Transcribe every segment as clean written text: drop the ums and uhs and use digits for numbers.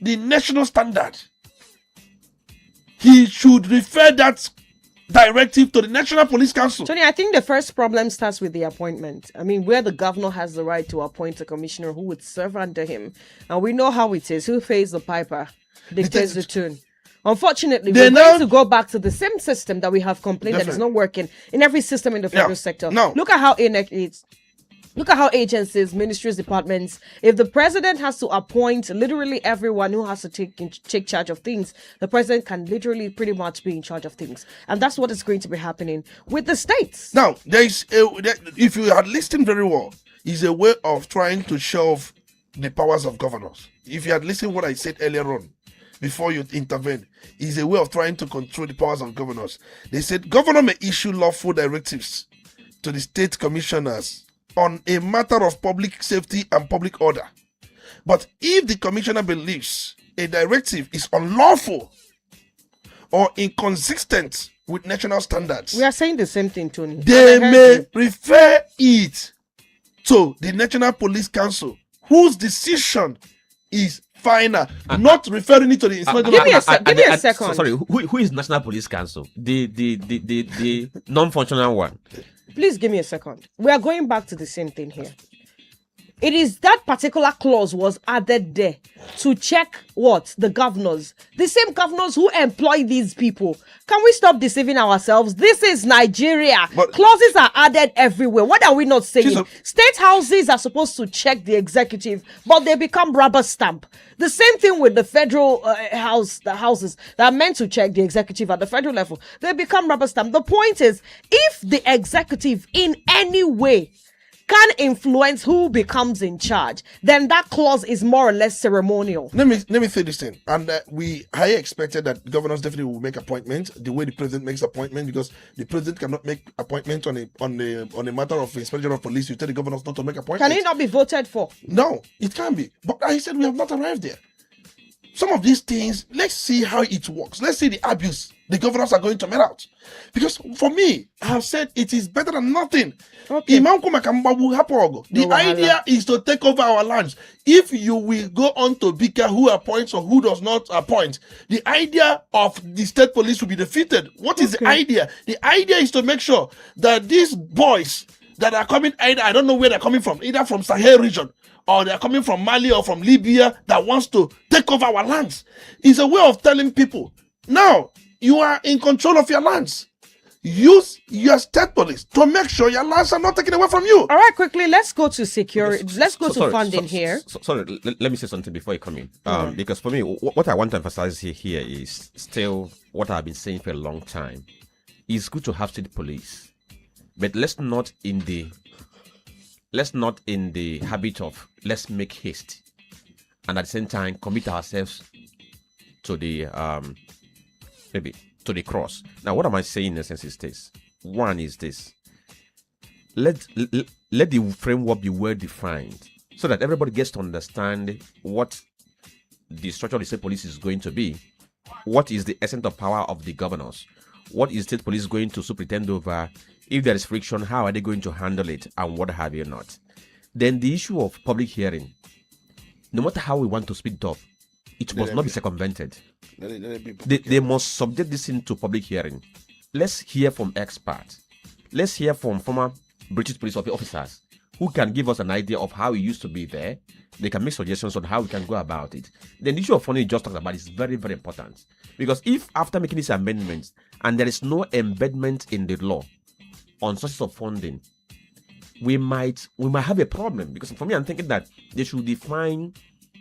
the national standard. He should refer that directive to the National Police Council. Tony, I think the first problem starts with the appointment. I mean, where the governor has the right to appoint a commissioner who would serve under him. And we know how it is. Who pays the piper dictates the tune. Unfortunately, we're going to go back to the same system that we have complained that is not working in every system in the federal sector. No. Look at how look at how agencies, ministries, departments, if the president has to appoint literally everyone who has to take charge of things, the president can literally pretty much be in charge of things. And that's what is going to be happening with the states. Now, if you had listened very well, is a way of trying to shove the powers of governors. If you had listened what I said earlier on, before you intervene, is a way of trying to control the powers of governors. They said governor may issue lawful directives to the state commissioners on a matter of public safety and public order. But if the commissioner believes a directive is unlawful or inconsistent with national standards, we are saying the same thing, Tony. They may refer it to the National Police Council, whose decision is final, not referring it to the inspector. Give me a second. Sorry, who is National Police Council? The non-functional one. Please give me a second. We are going back to the same thing here. It is that particular clause was added there to check what? The governors. The same governors who employ these people. Can we stop deceiving ourselves? This is Nigeria. But clauses are added everywhere. What are we not saying? State houses are supposed to check the executive, but they become rubber stamp. The same thing with the federal the houses that are meant to check the executive at the federal level. They become rubber stamp. The point is, if the executive in any way can influence who becomes in charge, then that clause is more or less ceremonial. Let me say this thing, and I expected that governors definitely will make appointments the way the president makes appointment, because the president cannot make appointment on a matter of inspection of police. You tell the governors not to make appointments. Can it not be voted for? No, it can be. But I said we have not arrived there. Some of these things, let's see how it works. Let's see the abuse the governors are going to mete out. Because for me, I have said it is better than nothing. Okay. The idea is to take over our lands. If you will go on to Bika who appoints or who does not appoint, the idea of the state police will be defeated. What is the idea? The idea is to make sure that these boys that are coming, I don't know where they're coming from, either from Sahel region, or they're coming from Mali or from Libya, that wants to take over our lands. It's a way of telling people, now, you are in control of your lands. Use your state police to make sure your lands are not taken away from you. All right, quickly, let's go to security. Let's go to funding here. Sorry, let me say something before you come in. Because for me, what I want to emphasize here is still what I've been saying for a long time. It's good to have state police, but let's not in the habit of let's make haste, and at the same time commit ourselves to the maybe to the cross. Now, what am I saying in essence is this. One is this. Let the framework be well defined so that everybody gets to understand what the structure of the state police is going to be. What is the essence of power of the governors? What is state police going to superintend over? If there is friction, how are they going to handle it, and what have you not? Then the issue of public hearing, no matter how we want to speed it up, it must not be circumvented. They must subject this into public hearing. Let's hear from experts. Let's hear from former British police officers who can give us an idea of how it used to be there. They can make suggestions on how we can go about it. Then the issue of funding you just talked about is very, very important. Because if after making these amendments and there is no embedment in the law on sources of funding, we might have a problem. Because for me, I'm thinking that they should define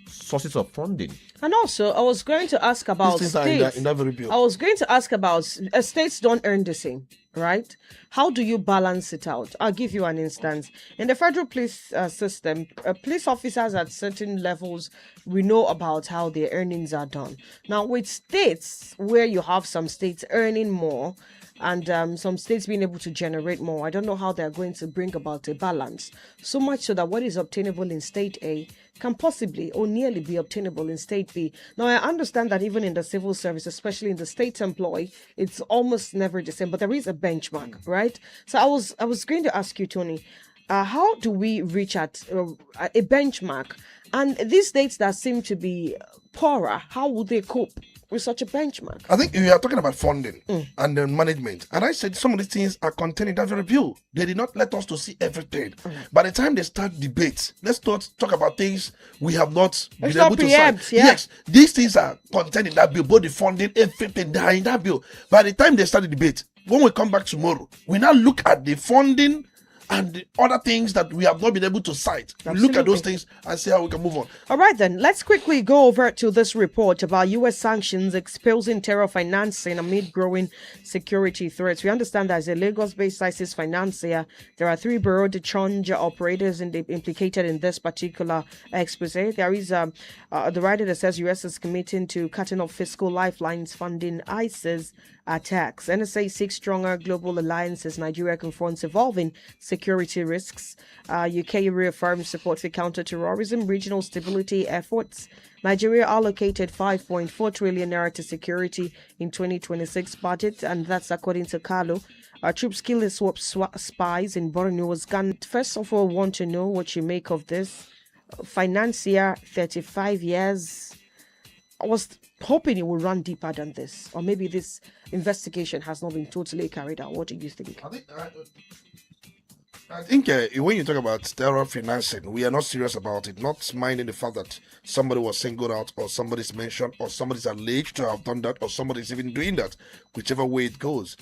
sources of funding. And also, I was going to ask about states. In that very bill. I was going to ask about states don't earn the same, right? How do you balance it out? I'll give you an instance. In the federal police system, police officers at certain levels, we know about how their earnings are done. Now, with states where you have some states earning more, and some states being able to generate more, I don't know how they're going to bring about a balance. So much so that what is obtainable in state A can possibly or nearly be obtainable in state B. Now, I understand that even in the civil service, especially in the state employ, it's almost never the same, but there is a benchmark, right? So I was going to ask you, Tony, how do we reach at a benchmark? And these states that seem to be poorer, how would they cope with such a benchmark? I think we are talking about funding and then management. And I said some of these things are contained in that very bill. They did not let us to see everything. By the time they start debates, let's not talk about things we have not been able to sign. Yes, these things are contained in that bill, both the funding, everything they are in that bill. By the time they start the debate, when we come back tomorrow, we now look at the funding and the other things that we have not been able to cite. Look at those things and see how we can move on. All right, then. Let's quickly go over to this report about U.S. sanctions exposing terror financing amid growing security threats. We understand that as a Lagos-based ISIS financier, there are 3 bureau de change operators implicated in this particular expose. There is the writer that says U.S. is committing to cutting off fiscal lifelines funding ISIS attacks. NSA seeks stronger global alliances. Nigeria confronts evolving security risks. UK reaffirms support for counter-terrorism, regional stability efforts. Nigeria allocated 5.4 trillion naira to security in 2026 budget, and that's according to Carlo. Troops kill and swap spies in Borno. Can first of all want to know what you make of this. Financier, 35 years. I was hoping it would run deeper than this, or maybe this investigation has not been totally carried out. What do you think? I think when you talk about terror financing, we are not serious about it, not minding the fact that somebody was singled out, or somebody's mentioned, or somebody's alleged to have done that, or somebody's even doing that, whichever way it goes.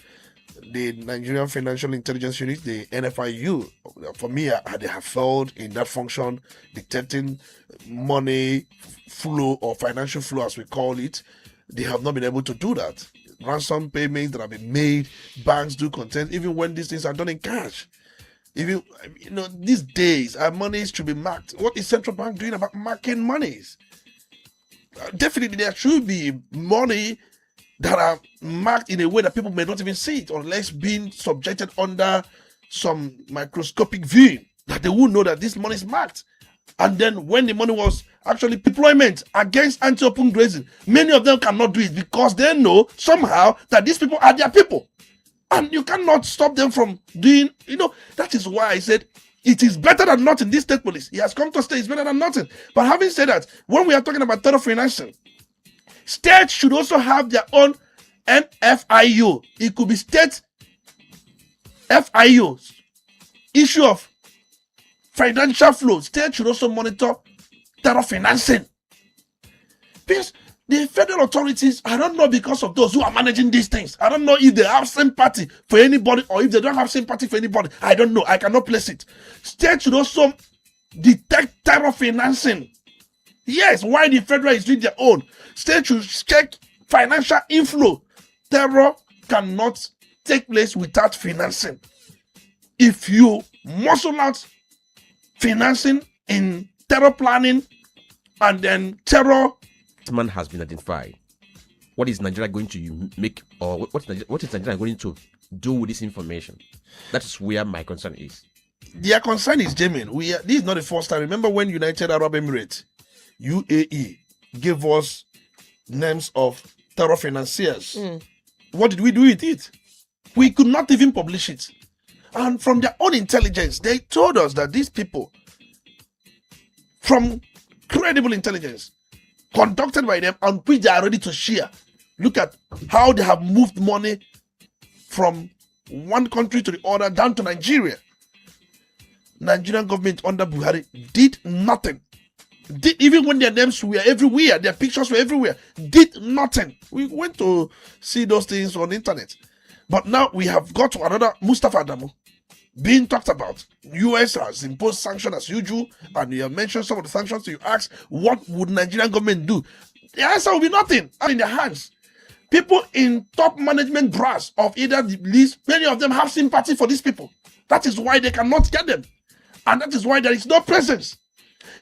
The Nigerian Financial Intelligence Unit, the NFIU, for me, they have failed in that function, detecting money flow or financial flow, as we call it. They have not been able to do that. Ransom payments that have been made, banks do consent, even when these things are done in cash. Even, these days, our monies should be marked. What is central bank doing about marking monies? Definitely, there should be money that are marked in a way that people may not even see it, unless being subjected under some microscopic viewing, that they will know that this money is marked. And then when the money was actually deployment against anti-open grazing, many of them cannot do it because they know somehow that these people are their people. And you cannot stop them from doing, that is why I said it is better than nothing. This state police, he has come to stay, it's better than nothing. But having said that, when we are talking about terror financing, states should also have their own NFIU. It could be state FIUs. Issue of financial flow. States should also monitor terror financing. Because the federal authorities, I don't know, because of those who are managing these things, I don't know if they have sympathy for anybody or if they don't have sympathy for anybody. I don't know. I cannot place it. States should also detect terror financing. Yes, why the federal is doing their own. States should check financial inflow. Terror cannot take place without financing. If you muscle out financing in terror planning and then terror, man has been identified. What is Nigeria going to make, or what is Nigeria going to do with this information? That is where my concern is. Their concern is genuine. This is not the first time. Remember when United Arab Emirates, UAE, gave us names of terror financiers? What did we do with it? We could not even publish it. And from their own intelligence, they told us that these people, from credible intelligence, conducted by them, and which they are ready to share. Look at how they have moved money from one country to the other down to Nigeria. Nigerian government under Buhari did nothing. Even when their names were everywhere, their pictures were everywhere, did nothing. We went to see those things on the internet. But now we have got to another Mustafa Adamu being talked about. US has imposed sanctions as usual, and you have mentioned some of the sanctions. You ask, what would Nigerian government do? The answer will be nothing. In their hands. People in top management brass of either the list, many of them have sympathy for these people. That is why they cannot get them. And that is why there is no presence.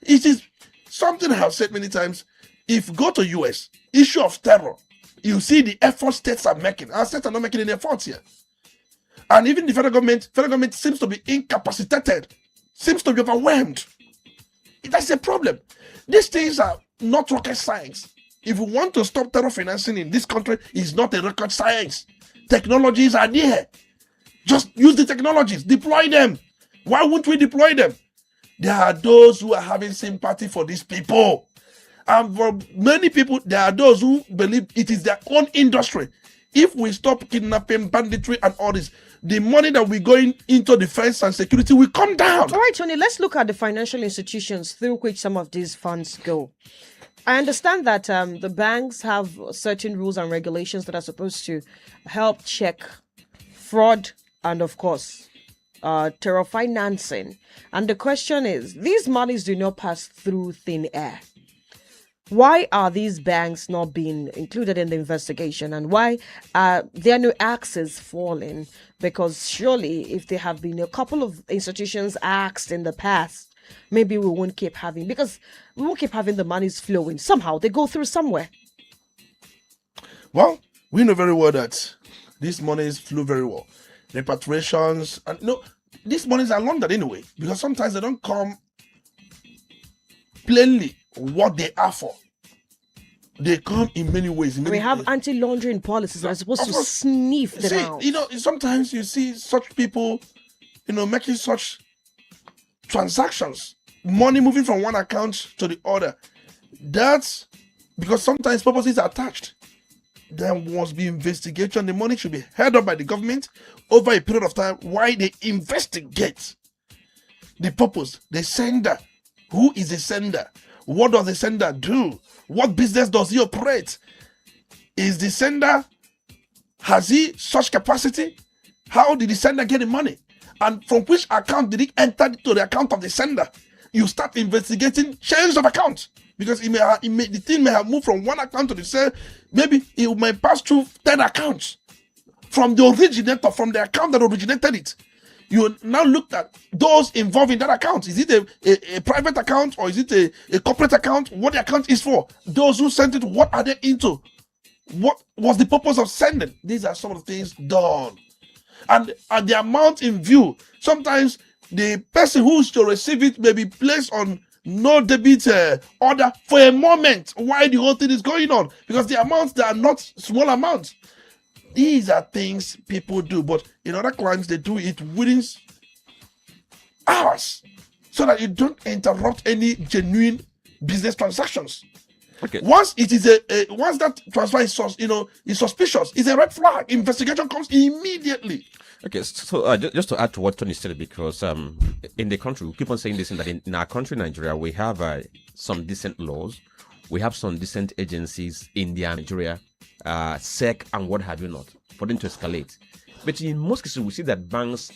It is something I have said many times. If you go to US, issue of terror, you see the effort states are making. Our states are not making any efforts here. And even the federal government seems to be incapacitated, seems to be overwhelmed. That's a problem. These things are not rocket science. If we want to stop terror financing in this country, it's not a rocket science. Technologies are there. Just use the technologies, deploy them. Why won't we deploy them? There are those who are having sympathy for these people. And for many people, there are those who believe it is their own industry. If we stop kidnapping, banditry, and all this, the money that we're going into defense and security will come down. All right, Tony, let's look at the financial institutions through which some of these funds go. I understand that the banks have certain rules and regulations that are supposed to help check fraud and, of course, terror financing. And the question is, these monies do not pass through thin air. Why are these banks not being included in the investigation, and why are there no axes falling? Because surely if there have been a couple of institutions axed in the past, maybe we won't keep having the monies flowing. Somehow they go through somewhere. Well, we know very well that these monies flow very well. Repatriations, and these monies are laundered anyway, because sometimes they don't come plainly what they are for. They come in many ways. We have anti-laundering policies that are supposed to sniff them out. Sometimes you see such people, making such transactions, money moving from one account to the other. That's because sometimes purposes are attached. There must be investigation. The money should be held up by the government over a period of time while they investigate the purpose, the sender. Who is the sender? What does the sender do? What business does he operate? Is the sender, has he such capacity? How did the sender get the money? And from which account did it enter to the account of the sender? You start investigating change of account, because the thing may have moved from one account to the sender. Maybe it may pass through 10 accounts from the originator, from the account that originated it. You now look at those involved in that account. Is it a private account, or is it a corporate account? What the account is for? Those who sent it, what are they into? What was the purpose of sending? These are some of the things done. And the amount in view, sometimes the person who is to receive it may be placed on no debit order for a moment while the whole thing is going on, because the amounts, they are not small amounts. These are things people do, but in other crimes, they do it within hours, so that you don't interrupt any genuine business transactions. Okay. Once it is once that transfer is suspicious, it's a red flag. Investigation comes immediately. Okay, so just to add to what Tony said, because in the country, we keep on saying this, that in our country, Nigeria, we have some decent laws, we have some decent agencies in Nigeria, SEC and what have you not, for them to escalate. But in most cases, we see that banks,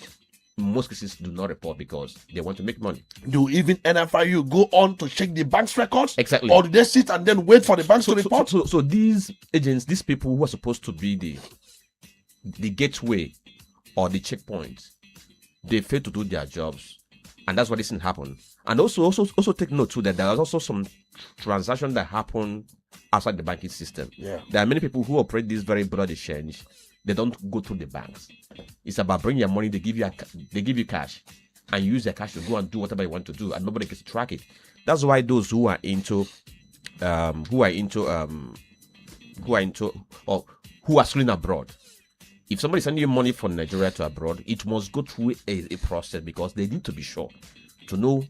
in most cases, do not report because they want to make money. Do even NFIU go on to check the bank's records? Exactly. Or do they sit and then wait for the banks to report? So these agents, these people who are supposed to be the gateway or the checkpoint, they fail to do their jobs, and that's why this didn't happen. And also take note too that there is also some transaction that happen outside the banking system. Yeah. There are many people who operate this very broad exchange. They don't go through the banks. It's about bringing your money. They give you cash, and you use your cash to go and do whatever you want to do, and nobody gets to track it. That's why those who are schooling abroad, if somebody is sending you money from Nigeria to abroad, it must go through a process, because they need to be sure to know,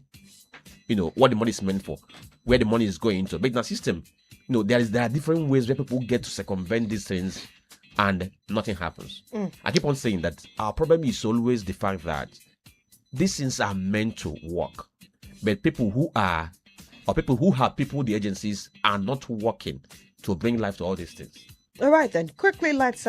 what the money is meant for, where the money is going into. But in the system, there are different ways where people get to circumvent these things, and nothing happens. I keep on saying that our problem is always the fact that these things are meant to work, but people who have the agencies are not working to bring life to all these things. All right, then. Quickly, let's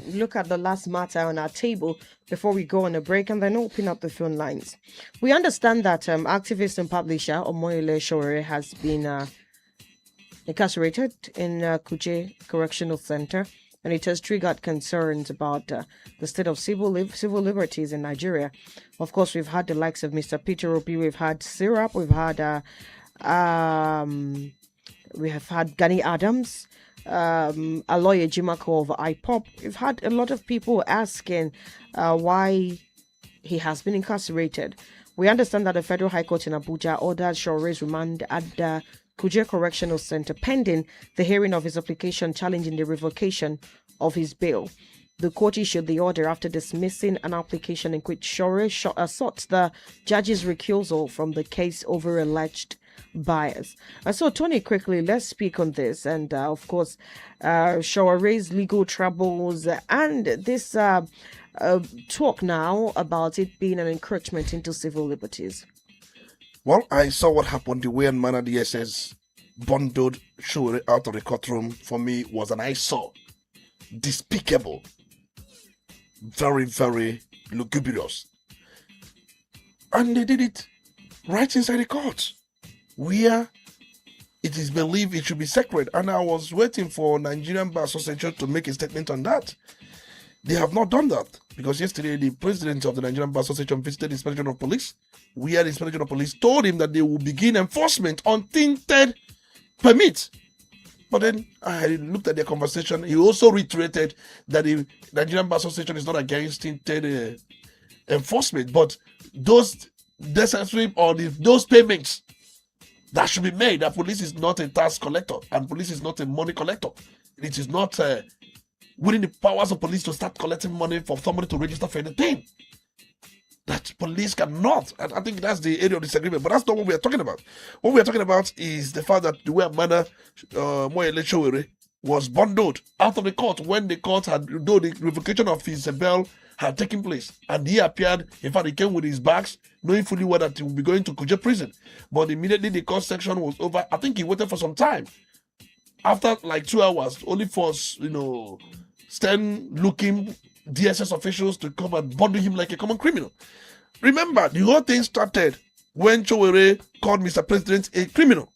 look at the last matter on our table before we go on a break, and then open up the phone lines. We understand that activist and publisher Omoyele Sowore has been incarcerated in Kuje Correctional Center, and it has triggered concerns about the state of civil liberties in Nigeria. Of course, we've had the likes of Mr. Peter Obi, we've had Syrup, we've had Gani Adams, Aloy Ejimako of IPOP. We've had a lot of people asking why he has been incarcerated. We understand that the Federal High Court in Abuja ordered Sowore's remand at the Kuje Correctional Center pending the hearing of his application challenging the revocation of his bail. The court issued the order after dismissing an application in which Sowore sought the judge's recusal from the case over alleged bias. So, Tony, quickly, let's speak on this. And of course, Shaware's legal troubles and this talk now about it being an encroachment into civil liberties. Well, I saw what happened. The way and manner the DSS bundled Showore out of the courtroom for me was an eyesore. Despicable. Very, very lugubrious. And they did it right inside the court, where it is believed it should be sacred. And I was waiting for Nigerian Bar Association to make a statement on that. They have not done that, because yesterday the president of the Nigerian Bar Association visited the Inspector of Police, where the Inspector of Police told him that they will begin enforcement on tinted permits. But then I looked at their conversation. He also reiterated that the Nigerian Bar Association is not against tinted enforcement, but those necessary or those payments that should be made. That police is not a tax collector and police is not a money collector. It is not within the powers of police to start collecting money for somebody to register for anything. That police cannot. And I think that's the area of disagreement. But that's not what we are talking about. What we are talking about is the fact that the way manner Moyele Showore was bundled out of the court when the court had, though the revocation of his bail had taken place. And he appeared, in fact, he came with his bags, knowing fully well that he would be going to Kuje prison. But immediately the court section was over. I think he waited for some time. After like 2 hours, only for, stern-looking DSS officials to come and bundle him like a common criminal. Remember, the whole thing started when Showore called Mr. President a criminal.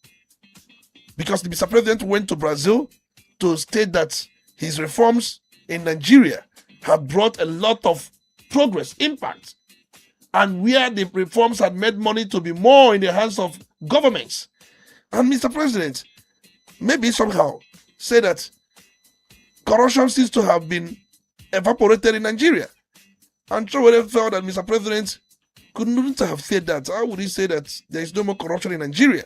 Because the Mr. President went to Brazil to state that his reforms in Nigeria have brought a lot of progress, impact, and where the reforms had made money to be more in the hands of governments. And Mr. President maybe somehow say that corruption seems to have been evaporated in Nigeria. And Showore felt that Mr. President couldn't have said that. How would he say that there is no more corruption in Nigeria?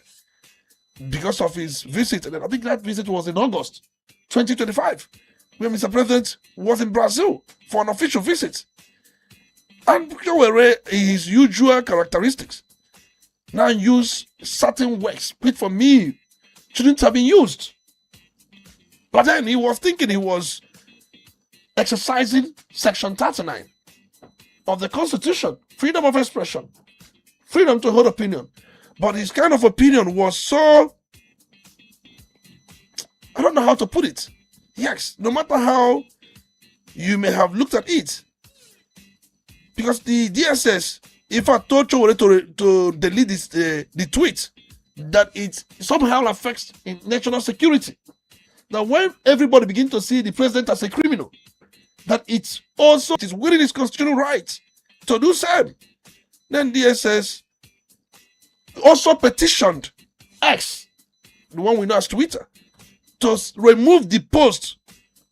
Because of his visit. And I think that visit was in August 2025, where Mr. President was in Brazil for an official visit. And Showore, his usual characteristics, now use certain words which for me shouldn't have been used. But then he was thinking he was exercising Section 39 of the Constitution, freedom of expression, freedom to hold opinion. But his kind of opinion was so, I don't know how to put it. Yes, no matter how you may have looked at it, because the DSS, if I told Showore to delete this, the tweet, that it somehow affects national security. Now, when everybody begins to see the president as a criminal, that it is within his constitutional right to do so, then DSS also petitioned X, the one we know as Twitter, to remove the post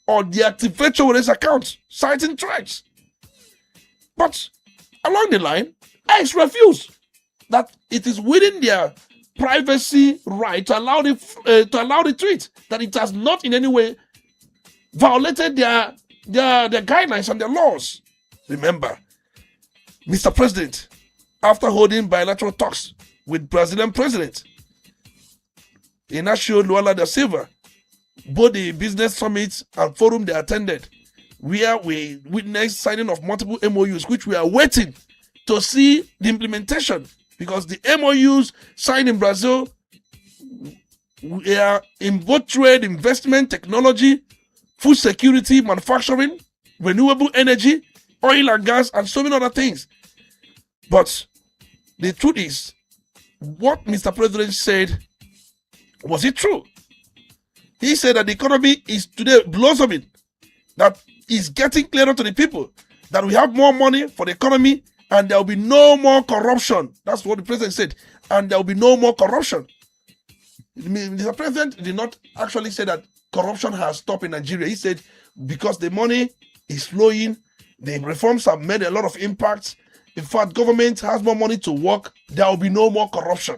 or deactivate Showore's account, citing threats. But along the line, X refused that it is within their privacy right to allow the tweet, that it has not in any way violated their guidelines and their laws. Remember, Mr. President, after holding bilateral talks with Brazilian President Inácio Lula da Silva, both the business summits and forum they attended, where we witnessed signing of multiple MOUs, which we are waiting to see the implementation, because the MOUs signed in Brazil are in both trade, investment, technology, food security, manufacturing, renewable energy, oil and gas, and so many other things. But the truth is, what Mr. President said, was it true? He said that the economy is today blossoming, that is getting clearer to the people, that we have more money for the economy and there will be no more corruption. That's what the president said. And there will be no more corruption. Mr. President did not actually say that corruption has stopped in Nigeria. He said because the money is flowing, the reforms have made a lot of impact. In fact, government has more money to work. There will be no more corruption.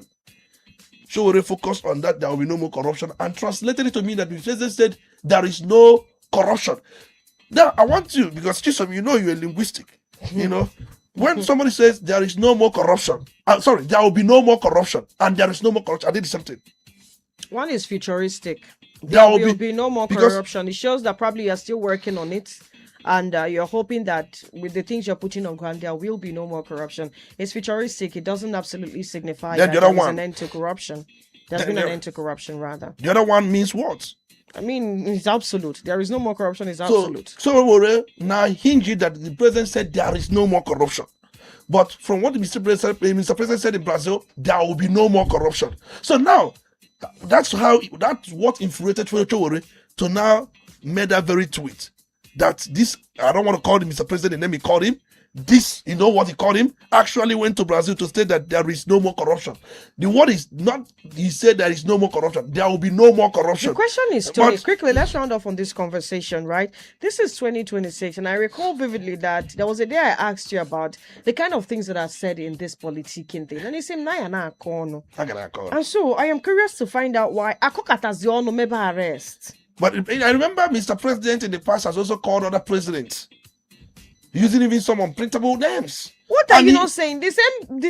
Showore focused on that. There will be no more corruption, and translated it to mean that the president said there is no corruption. Now, I want you, because Chisom, you know you're linguistic, When somebody says there is no more corruption, there will be no more corruption, and there is no more corruption, I did the same thing. One is futuristic. There will be no more corruption. It shows that probably you're still working on it, and you're hoping that with the things you're putting on ground, there will be no more corruption. It's futuristic. It doesn't absolutely signify that there's an end to corruption. There's been an end to corruption, rather. The other one means what? I mean, it's absolute. There is no more corruption. It's absolute. So now hinge that the president said there is no more corruption. But from what Mr. President said in Brazil, there will be no more corruption. So now, that's what infuriated Chowore to now make that very tweet. That this, I don't want to call him Mr. President, the name he called him. This, you know what he called him, actually went to Brazil to state that there is no more corruption. The word is not, he said there is no more corruption. There will be no more corruption. The question is, Tony, quickly, let's round off on this conversation, right? This is 2026, and I recall vividly that there was a day I asked you about the kind of things that are said in this politicking thing. And you said, and so I am curious to find out why Akokataziono may be arrest. But I remember Mr. President in the past has also called other presidents, using even some unprintable names. What are you not saying? The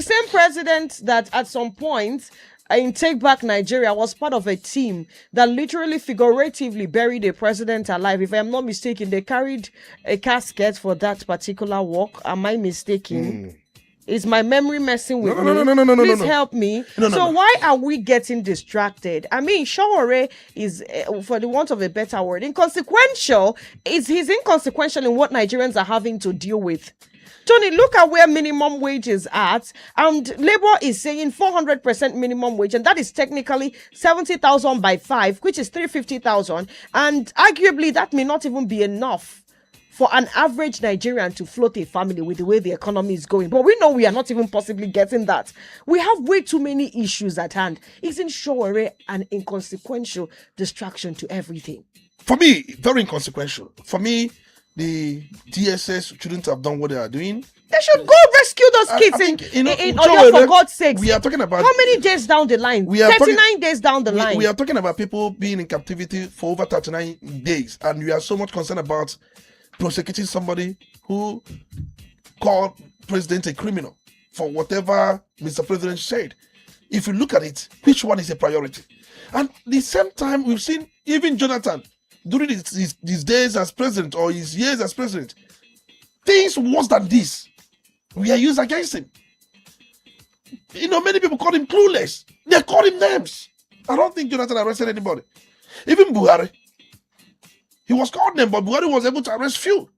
same president that at some point in Take Back Nigeria was part of a team that literally figuratively buried a president alive. If I am not mistaken, they carried a casket for that particular walk. Am I mistaken? Is my memory messing with me? No. Please help me. So why are we getting distracted? I mean, Chowore is, for the want of a better word, inconsequential. He's inconsequential in what Nigerians are having to deal with. Tony, look at where minimum wage is at, and Labour is saying 400% minimum wage, and that is technically 70,000 by 5, which is 350,000, and arguably that may not even be enough for an average Nigerian to float a family with the way the economy is going. But we know we are not even possibly getting that. We have way too many issues at hand. Isn't Chowore an inconsequential distraction to everything? For me, very inconsequential. For me, the DSS shouldn't have done what they are doing. They should go rescue those kids in Oyo, for God's sake. We are talking about... How many days down the line? 39 days down the line. We are talking about people being in captivity for over 39 days. And we are so much concerned about prosecuting somebody who called president a criminal for whatever Mr. President said. If you look at it, which one is a priority? And the same time, we've seen even Jonathan, during his days as president or his years as president, things worse than this we are used against him. You know, many people call him clueless. They call him names. I don't think Jonathan arrested anybody. Even Buhari. He was called them, but Buhari was able to arrest few,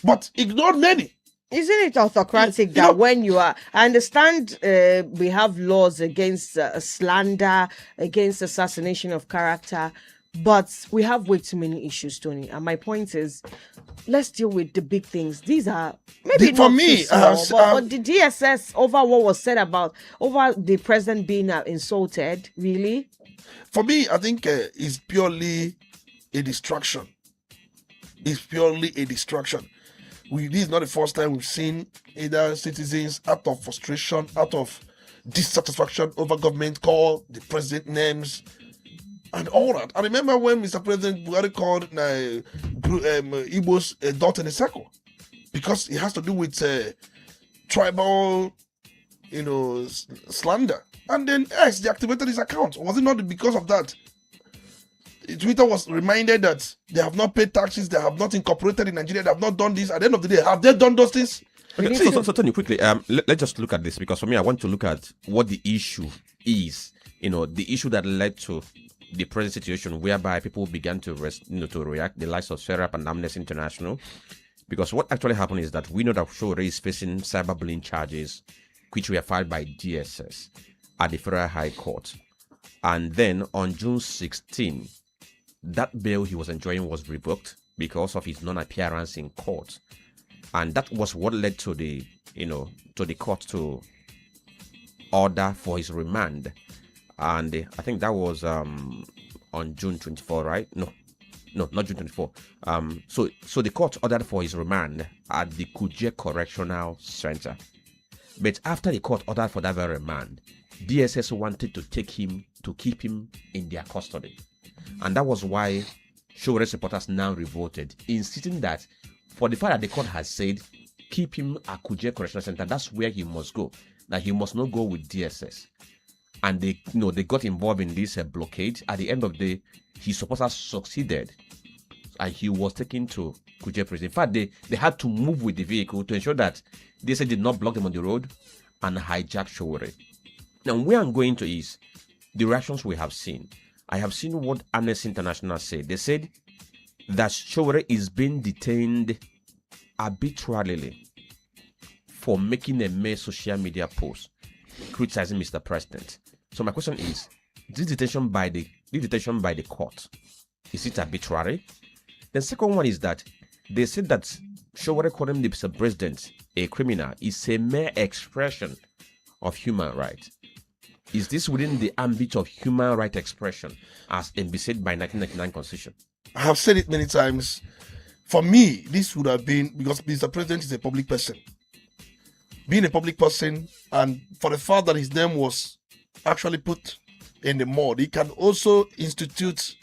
but ignored many. Isn't it autocratic that when you are... I understand we have laws against slander, against assassination of character, but we have way too many issues, Tony. And my point is, let's deal with the big things. These are maybe not too small, but the DSS over what was said about, over the president being insulted, really? For me, I think it's purely a distraction. It's purely a distraction. This is not the first time we've seen either citizens out of frustration, out of dissatisfaction over government, call the president names and all that. I remember when Mr. President Buhari called Igbo's dot in a circle because it has to do with tribal, slander. And then X deactivated his account. Was it not because of that? Twitter was reminded that they have not paid taxes, they have not incorporated in Nigeria, they have not done this. At the end of the day, have they done those things? Okay, so Tony, quickly, let's just look at this, because for me, I want to look at what the issue is. The issue that led to the present situation, whereby people began to react, the likes of Serap and Amnesty International. Because what actually happened is that we know that Chowore is facing cyberbullying charges, which were filed by DSS at the Federal High Court. And then on June 16, that bail he was enjoying was revoked because of his non-appearance in court, and that was what led to the court to order for his remand. And I think that was on June 24, right? No, not June 24. So the court ordered for his remand at the Kuje Correctional Center. But after the court ordered for that very remand, DSS wanted to keep him in their custody. And that was why Chowore supporters now revolted, insisting that for the fact that the court has said keep him at Kuje Correctional Center. That's where he must go. That he must not go with DSS. And they got involved in this blockade. At the end of the day, he supposed to have succeeded, and he was taken to Kuje prison. In fact, they had to move with the vehicle to ensure that DSS did not block them on the road and hijack Showore. Now, where I'm going to is the reactions we have seen. I have seen what Amnesty International said. They said that Showore is being detained arbitrarily for making a mere social media post criticizing Mr. President. So my question is, this detention by the court, is it arbitrary? The second one is that they said that Showore calling Mr. President a criminal is a mere expression of human rights. Is this within the ambit of human right expression as envisaged by 1999 Constitution? I have said it many times. For me, this would have been, because Mr. President is a public person. Being a public person, and for the fact that his name was actually put in the mud, he can also institute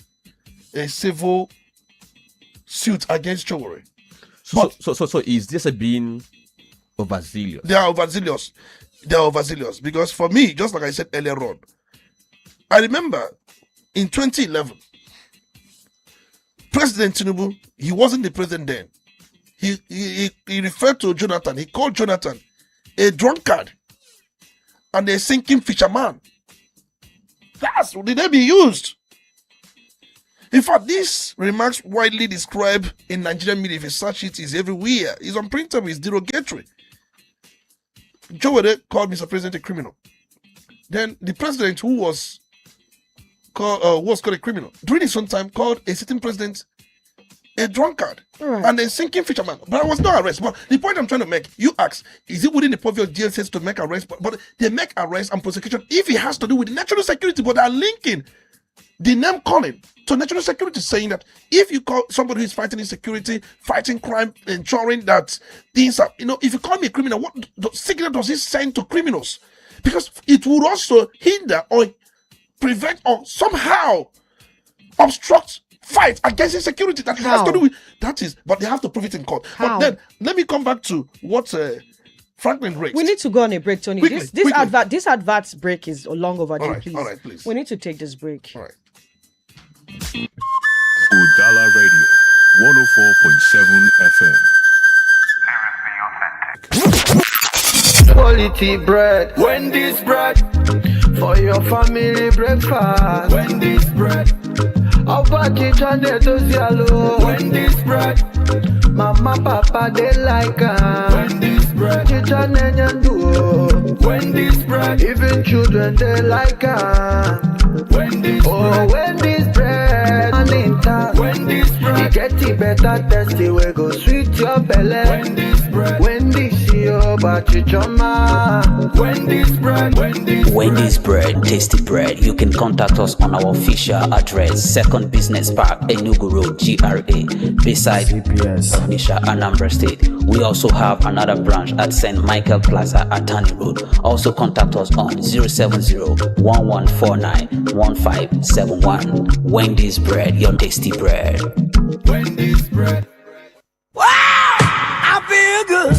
a civil suit against Showore. So is this a being overzealous? They are overzealous. Because for me, just like I said earlier on, I remember in 2011, President Tinubu, he wasn't the president then. He referred to Jonathan. He called Jonathan a drunkard and a sinking fisherman. That's the name he used. In fact, this remarks widely described in Nigerian media. If you search it, is everywhere. It's unprintable. It's derogatory. Showore called Mr. President a criminal. Then the president, who was called a criminal, during his own time called a sitting president a drunkard and a sinking fisherman. But there was no arrest. But the point I'm trying to make, you ask, is it within the purview of DSS to make arrest? But they make arrest and prosecution if it has to do with national security. But they are linking the name calling to national security, saying that if you call somebody who is fighting insecurity, fighting crime, ensuring that things are, if you call me a criminal, what signal does it send to criminals? Because it would also hinder or prevent or somehow obstruct fight against insecurity that has to do with that is, but they have to prove it in court. But then let me come back to what Franklin raised. We need to go on a break, Tony. Quickly. This advert break is long overdue. All right, please. We need to take this break. All right. Udala Radio 104.7 FM. Polity bread, Wendy's bread, for your family breakfast. Wendy's bread, Opa kitchen they to yellow. Wendy's bread, Mama Papa they like Wendy's bread, kitchen and do. Wendy's bread, even children they like Wendy's bread, Wendy's bread, and in town. Wendy's bread, you get it better tasty, we go sweet your belly. Wendy's bread, Wendy's Wendy's bread, tasty bread. You can contact us on our official address, Second Business Park, Enugu Road, GRA, beside Misha, Anambra State. We also have another branch at St. Michael Plaza, Atani Road. Also contact us on 070-1149-1571. Wendy's bread, your tasty bread. Wendy's bread. Wow! I feel good.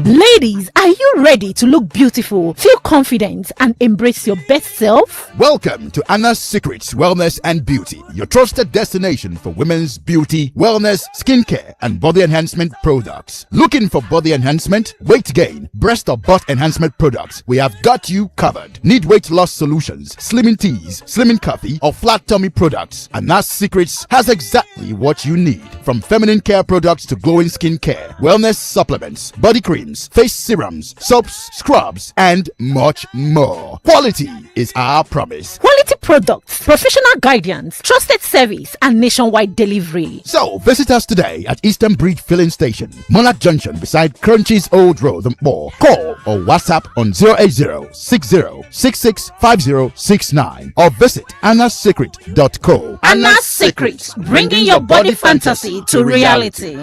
Ladies, are you ready to look beautiful, feel confident, and embrace your best self? Welcome to Anna's Secrets Wellness and Beauty, your trusted destination for women's beauty, wellness, skincare, and body enhancement products. Looking for body enhancement, weight gain, breast or butt enhancement products? We have got you covered. Need weight loss solutions, slimming teas, slimming coffee, or flat tummy products? Anna's Secrets has exactly what you need. From feminine care products to glowing skin care, wellness supplements, body creams, face serums, soaps, scrubs, and much more. Quality is our promise. Quality products, professional guidance, trusted service, and nationwide delivery. So visit us today at Eastern Breed Filling Station, Monarch Junction beside Crunchy's Old Road, more. Call or WhatsApp on 080-6066-5069 or visit annasecret.co. Anna's Secrets, bringing your body fantasy to reality.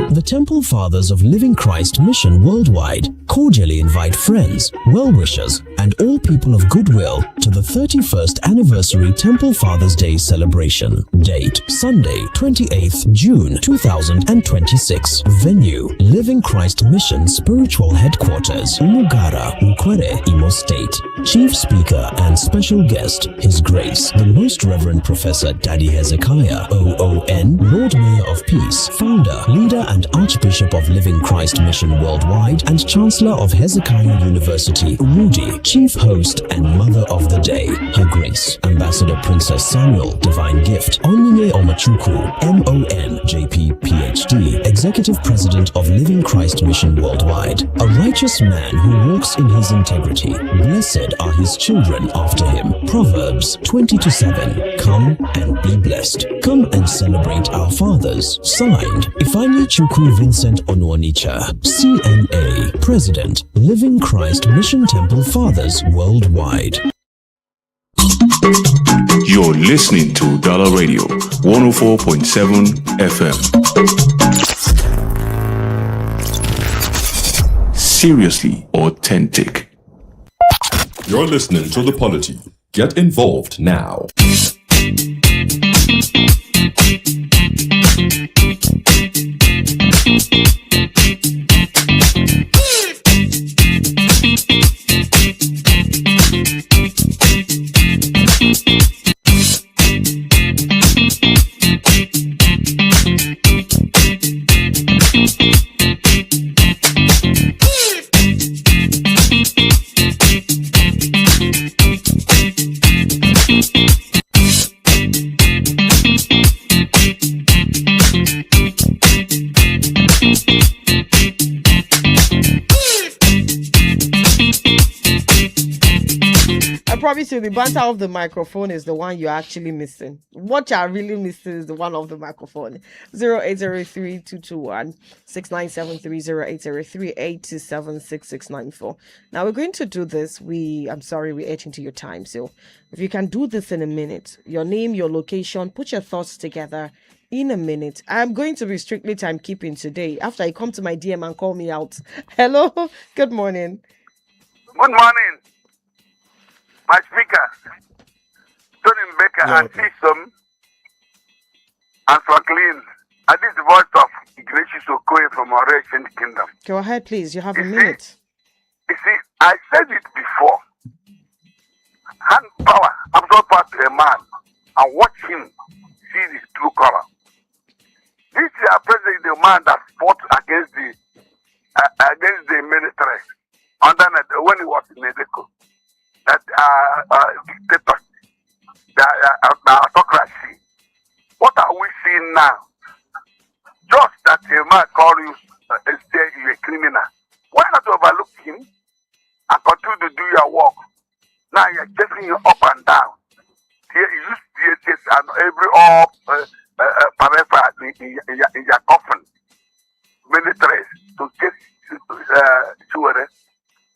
The Temple Fathers of Living Christ Mission Worldwide cordially invite friends, well-wishers, and all people of goodwill to the 31st Anniversary Temple Fathers Day celebration. Date, Sunday, 28th June 2026. Venue, Living Christ Mission Spiritual Headquarters, Lugara, Nkwere, Imo State. Chief Speaker and special guest, His Grace, the Most Reverend Professor Daddy Hezekiah, OON, Lord Mayor of Peace, founder, leader and Archbishop of Living Christ Mission Worldwide, and Chancellor of Hezekiah University, Rudy, Chief Host and Mother of the Day, Her Grace, Ambassador Princess Samuel, Divine Gift, Onyinye Omachuku, MON, JP, PhD, Executive President of Living Christ Mission Worldwide, a righteous man who walks in his integrity. Blessed are his children after him. Proverbs 20:7. Come and be blessed. Come and celebrate our fathers. Signed, Ifeanyi Chukwu Vincent Onitsha, CNA, President, Living Christ Mission Temple Fathers Worldwide. You're listening to Udala Radio 104.7 FM. Seriously authentic. You're listening to The Polity. Get involved now. Promise you, the banter of the microphone is the one you're actually missing. What you're really missing is the one of the microphone. 0803-221-6973, Now we're going to do this. I'm sorry, we're eating to your time. So if you can do this in a minute, your name, your location, put your thoughts together in a minute. I'm going to be strictly timekeeping today. After you come to my DM and call me out. Hello, good morning. Good morning. My speaker, Tony Baker, and System, and Franklin. And this is the voice of Ignatius Okoye from our ancient kingdom. Go ahead, please. You have a minute. You see, I said it before. Hand power absorb power to a man and watch him see his true color. This president is the man that fought against the military when he was in Mexico. That dictator, the autocracy. What are we seeing now? Just that a man call you a criminal. Why not overlook him and continue to do your work? Now you're chasing you up and down. Here you use DHS and every peripheral in your coffin, militaries to chase children.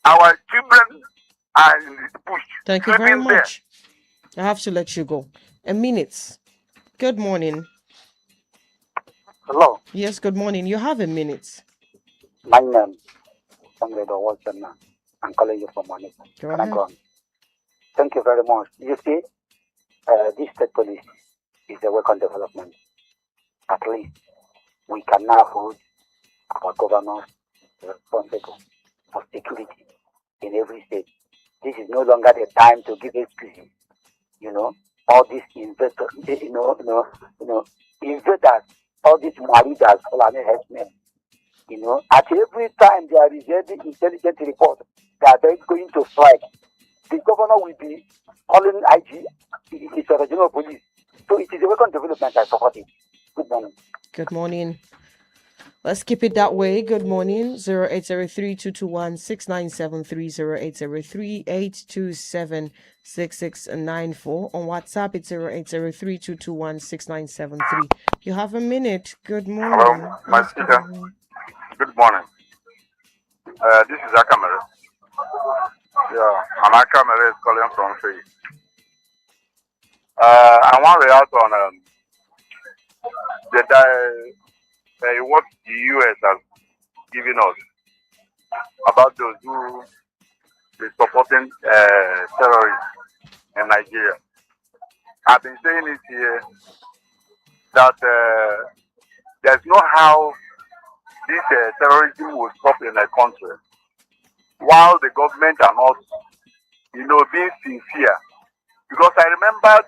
Our children. Thank you very much. I have to let you go. A minute. Good morning. Hello. Yes, good morning. You have a minute. My name is Sangredo Watson. I'm calling you from Onitsha. Go ahead. Thank you very much. You see, this state police is a welcome development. At least we can now hold our governors responsible for security in every state. This is no longer the time to give excuses. All these investors, invaders, all these maridas, all our headsmen. At every time there is any intelligent report that they are going to strike, the governor will be calling IG, it's a regional police. So it is a welcome development. I support it. Good morning. Good morning. Let's keep it that way. Good morning. 0803-221-6973, 0803-827-6694. On WhatsApp, it's 0803-221-6973. You have a minute. Good morning. Hello, my speaker. Good morning. This is Akamere. Yeah, and Akamere is calling from Free. I want to react on what the US has given us about those who is supporting terrorists. Nigeria. I've been saying it here that there's no how this terrorism will stop in a country while the government are not, being sincere. Because I remember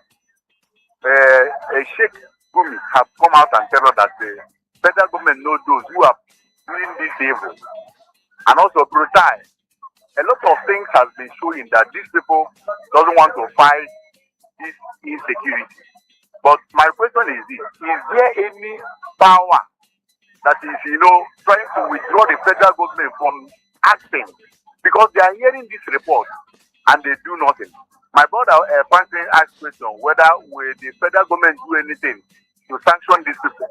a Sheikh Gumi have come out and tell us that the federal government knows those who are doing this evil. And also brutal. A lot of things has been showing that these people doesn't want to fight this insecurity. But my question is this: is there any power that is, trying to withdraw the federal government from acting? Because they are hearing this report and they do nothing. My brother Franklin asked question whether will the federal government do anything to sanction these people.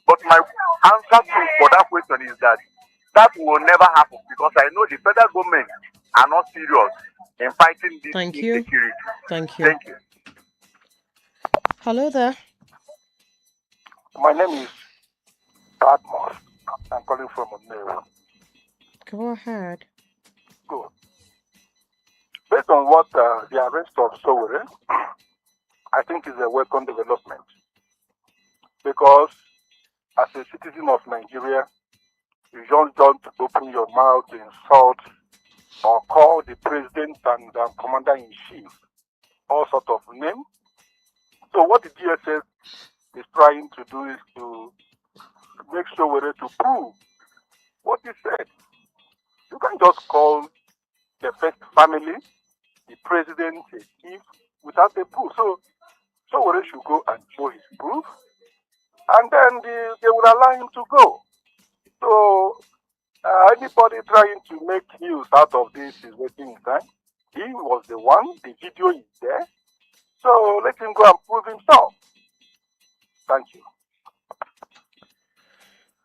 But my answer for that question is that will never happen, because I know the federal government are not serious in fighting this insecurity. Thank you. Thank you. Hello there. My name is Patmos. I'm calling from Udala. Go ahead. Good. Based on what the arrest of Sowore, I think is a welcome development. Because as a citizen of Nigeria, you just don't open your mouth to insult or call the president and commander-in-chief all sort of name. So what the DSS is trying to do is to make Sowore to prove what he said. You can't just call the first family, the president, a thief without a proof. So Sowore should go and show his proof, and then they will allow him to go. So anybody trying to make use out of this is wasting his time. He was the one, the video is there. So let him go and prove himself. Thank you.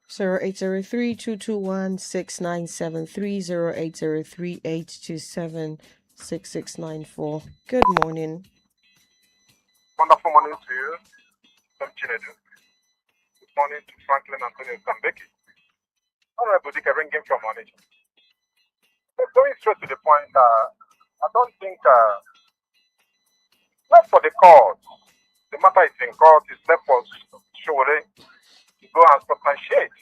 0803-221-6973, 0803-827-6694. Good morning. Wonderful morning to you, Tom Chinedu. Good morning to Franklin Antonio Zambeki. Honorable Dika ringing from Onitsha. Going straight to the point, I don't think, not for the court, the matter is in court, it's left for Sowore to go and substantiate.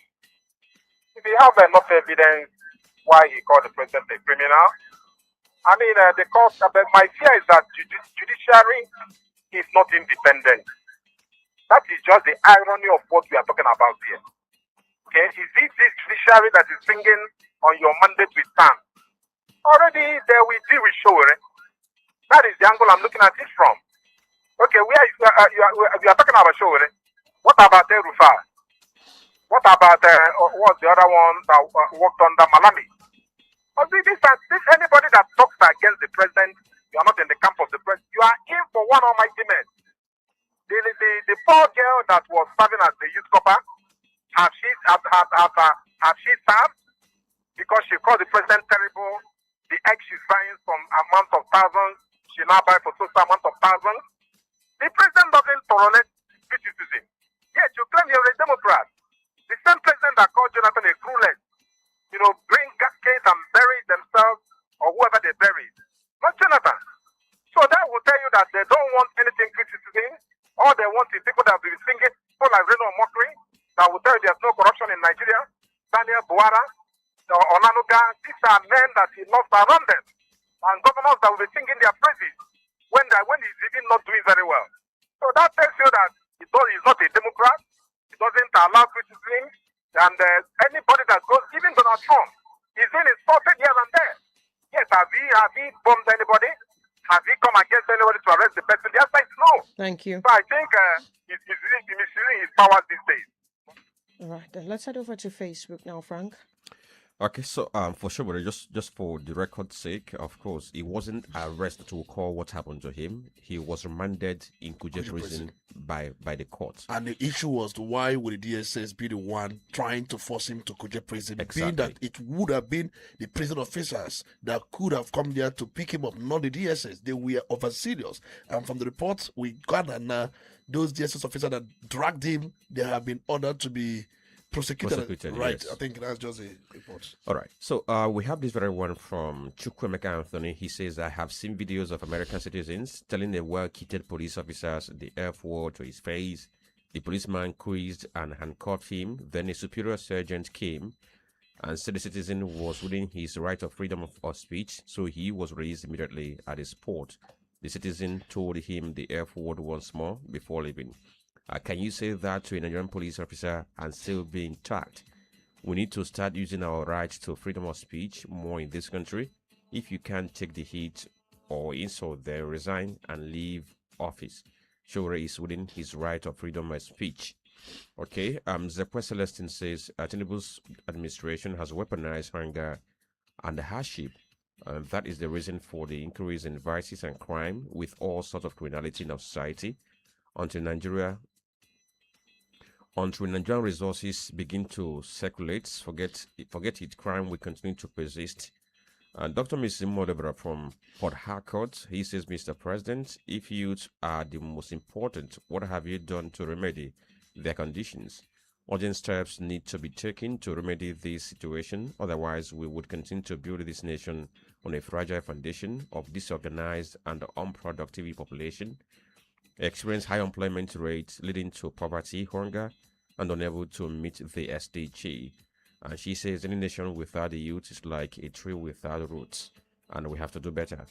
If you have enough evidence why he called the president a criminal, I mean, the court, my fear is that judiciary is not independent. That is just the irony of what we are talking about here. Okay, is it this judiciary that is singing on your mandate with stand? Already there we deal with Sowore. That is the angle I'm looking at it from. Okay, we are talking about Sowore. What about Rufa? What about what's the other one that worked under Malami? This anybody that talks against the president, you are not in the camp of the president. You are in for one almighty man. The poor girl that was serving as the youth corps, have she served because she called the president terrible? The egg she's buying some amount of thousands, she now buy for so amount of thousands. The president doesn't tolerate criticism. Yes, you claim you're a Democrat. The same president that called Jonathan a clueless, bring case and bury themselves or whoever they buried. Not Jonathan. So that will tell you that they don't want anything criticism. All they want is people that will be singing, people like Reno Mockery, that will tell you there's no corruption in Nigeria. Daniel Buara, Onanuga, these are men that he loves around them. And governors that will be singing their praises when he's even not doing very well. So that tells you that he's not a Democrat. He doesn't allow criticism. And anybody that goes, even Donald Trump, he's been insulted here and there. Yes, have he bombed anybody? Has he come against anybody to arrest the person? The answer is no. Thank you. So I think he's misusing his powers these days. All right, then let's head over to Facebook now, Frank. Okay, so for sure, just for the record's sake, of course, he wasn't arrested to recall what happened to him. He was remanded in Kuje prison by the court. And the issue was why would the DSS be the one trying to force him to Kuje prison, being that it would have been the prison officers that could have come there to pick him up, not the DSS. They were over serious. And from the reports we got, and those DSS officers that dragged him, they have been ordered to be prosecuted. Right. Yes. I think that's just a report. All right. So we have this very one from Chukwemeka Anthony. He says, I have seen videos of American citizens telling the well-kitted police officers the F word to his face. The policeman quizzed and handcuffed him. Then a superior sergeant came and said the citizen was within his right of freedom of speech, so he was released immediately at the spot. The citizen told him the F word once more before leaving. Can you say that to a Nigerian police officer and still be intact? We need to start using our right to freedom of speech more in this country. If you can't take the heat or insult, then resign and leave office. Shore is within his right of freedom of speech. Okay, Zekwe Celestine says Tinubu's administration has weaponized hunger and hardship. That is the reason for the increase in vices and crime with all sorts of criminality in our society. Until Nigerian resources begin to circulate, forget it, crime will continue to persist. Dr. Missimo Debra from Port Harcourt, he says, Mr. President, if youth are the most important, what have you done to remedy their conditions? Urgent steps need to be taken to remedy this situation, otherwise we would continue to build this nation on a fragile foundation of disorganized and unproductive population, experience high employment rates leading to poverty, hunger, and unable to meet the SDG. And she says any nation without the youth is like a tree without roots, and we have to do better.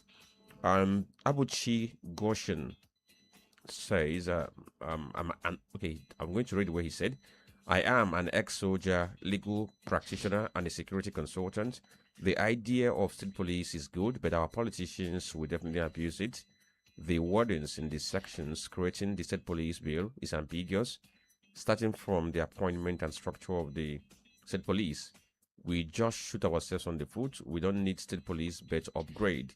Abuchi Goshen says, I'm going to read the way he said, I am an ex-soldier, legal practitioner, and a security consultant. The idea of state police is good, but our politicians will definitely abuse it. The wordings in these sections creating the state police bill is ambiguous, starting from the appointment and structure of the state police. We just shoot ourselves on the foot. We don't need state police, but upgrade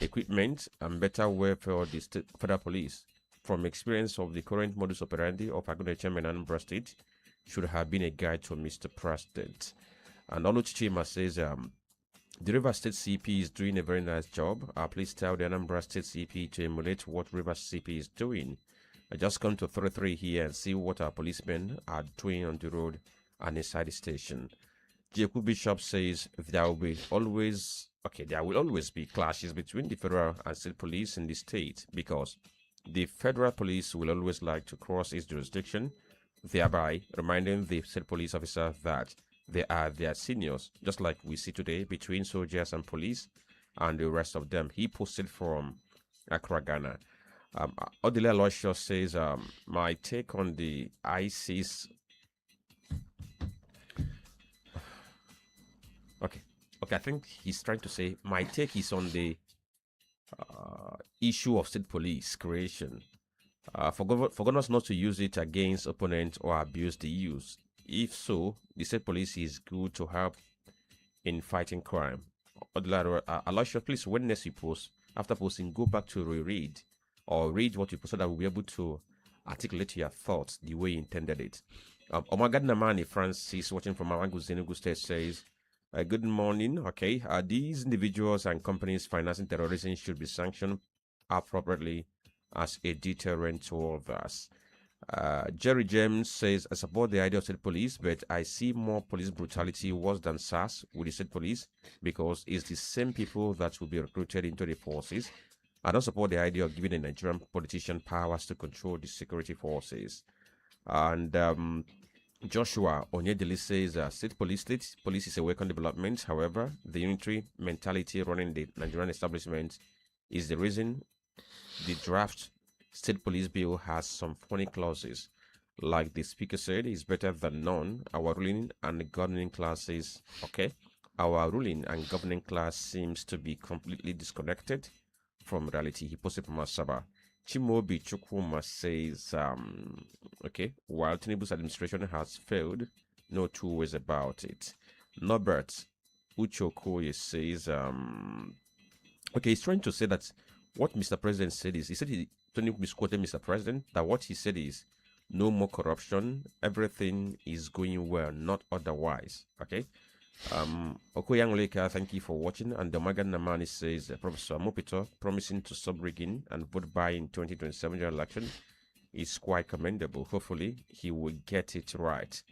equipment and better welfare of the federal police. From experience of the current modus operandi of Aguneche and Anambra State, should have been a guide to Mr. President. And Oluchichima says, the River State CP is doing a very nice job. Please tell the Anambra State CP to emulate what River CP is doing. I just come to 33 here and see what our policemen are doing on the road and inside the station. Jacob Bishop says there will always be clashes between the federal and state police in the state because the federal police will always like to cross its jurisdiction, thereby reminding the state police officer that they are their seniors, just like we see today between soldiers and police and the rest of them. He posted from Accra, Ghana. Udala Aloysius says, my take on the ISIS. Okay, I think he's trying to say my take is on the issue of state police creation. For governors not to use it against opponents or abuse the use. If so, the state police is good to help in fighting crime. Aloysius, please, when next you post, after posting, go back to reread or read what you post so that we'll be able to articulate your thoughts the way you intended it. Omagad Namani Francis, watching from Awangu State, says, good morning. Okay, these individuals and companies financing terrorism should be sanctioned appropriately as a deterrent to others. Jerry James says, I support the idea of state police, but I see more police brutality worse than SARS with the state police because it's the same people that will be recruited into the forces. I don't support the idea of giving a Nigerian politician powers to control the security forces. And Joshua Onyedili says, state police is a welcome development. However, the unitary mentality running the Nigerian establishment is the reason the draft state police bill has some funny clauses. Like the speaker said, it's better than none. Our ruling and governing classes, our ruling and governing class seems to be completely disconnected from reality. He posted from Asaba. Chimobi Chukwuma says, while Tinubu's administration has failed, no two ways about it. Norbert Uchokoye says, he's trying to say that what Mr. President said is, Tinubu misquoted Mr. President, that what he said is, no more corruption, everything is going well, not otherwise. Okoyang Leka, thank you for watching. And Domagan Namani says, Professor Mopito promising to stop rigging and vote by in 2027 election is quite commendable. Hopefully, he will get it right.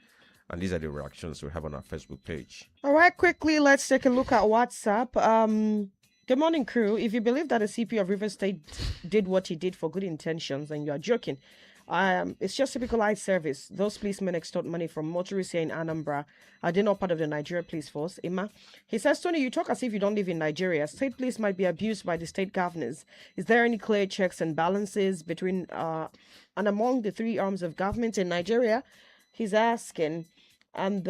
And these are the reactions we have on our Facebook page. All right, quickly, let's take a look at WhatsApp. Good morning, crew. If you believe that the CP of River State did what he did for good intentions, and you are joking, it's just typical eye service. Those policemen extort money from motorists here in Anambra. Are they not part of the Nigeria Police Force? Emma, he says, Tony, you talk as if you don't live in Nigeria. State police might be abused by the state governors. Is there any clear checks and balances between and among the three arms of government in Nigeria? He's asking. And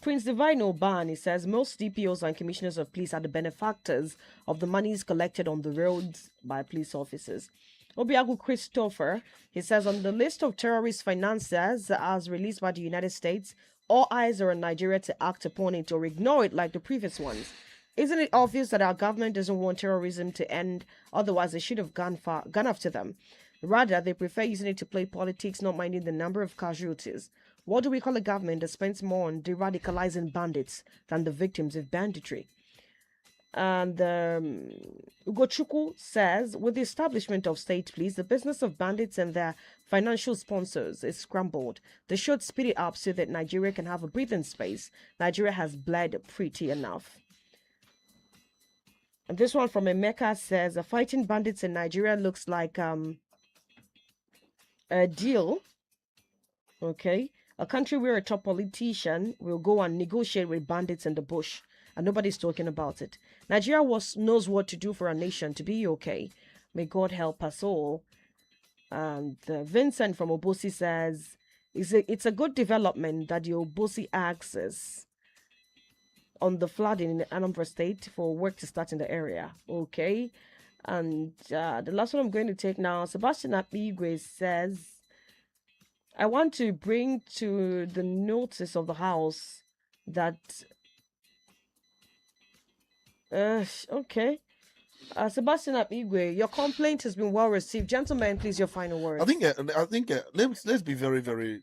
Prince Divine Oban, he says, most DPOs and commissioners of police are the benefactors of the monies collected on the roads by police officers. Obiagu Christopher, he says, on the list of terrorist financiers as released by the United States, all eyes are on Nigeria to act upon it or ignore it like the previous ones. Isn't it obvious that our government doesn't want terrorism to end? Otherwise, they should have gone after them. Rather, they prefer using it to play politics, not minding the number of casualties. What do we call a government that spends more on de-radicalizing bandits than the victims of banditry? And Ugochukwu says, with the establishment of state police, the business of bandits and their financial sponsors is scrambled. They should speed it up so that Nigeria can have a breathing space. Nigeria has bled pretty enough. And this one from Emeka says, fighting bandits in Nigeria looks like a deal. Okay. A country where a top politician will go and negotiate with bandits in the bush and nobody's talking about it. Nigeria knows what to do for a nation to be okay. May God help us all. And Vincent from Obosi says, it's a good development that the Obosi axis on the flooding in the Anambra State for work to start in the area. Okay. And the last one I'm going to take now, Sebastian Apigwe says, I want to bring to the notice of the House that okay. Sebastian Apigwe, your complaint has been well received. Gentlemen, please, your final words. I think let's be very, very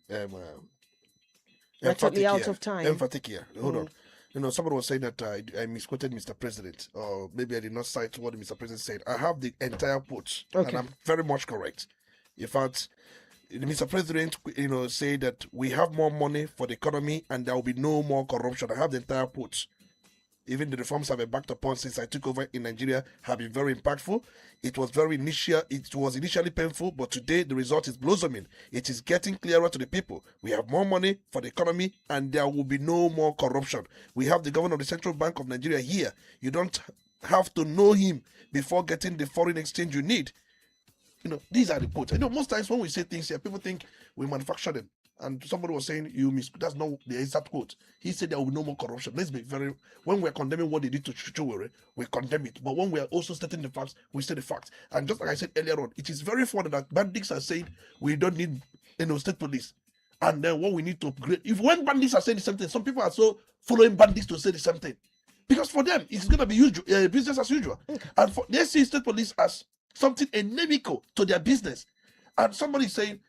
totally out of time. Emphatic here. Hold on. You know, somebody was saying that I misquoted Mr. President, or maybe I did not cite what Mr. President said. I have the entire quote, and I'm very much correct. In fact, Mr. President, say that we have more money for the economy and there will be no more corruption. I have the entire quote. Even the reforms I've been backed upon since I took over in Nigeria have been very impactful. It was initially painful, but today the result is blossoming. It is getting clearer to the people. We have more money for the economy and there will be no more corruption. We have the governor of the Central Bank of Nigeria here. You don't have to know him before getting the foreign exchange you need. These are the quotes. Most times when we say things here, people think we manufacture them. And somebody was saying, that's not the exact quote. He said there will be no more corruption. Let's be when we're condemning what they did to Chuchuwere, we condemn it. But when we are also stating the facts, we say the facts. And just like I said earlier on, it is very funny that bandits are saying we don't need state police. And then what we need to upgrade. When bandits are saying the same thing, some people are so following bandits to say the same thing. Because for them, it's going to be business as usual. And they see state police as something inimical to their business. And somebody saying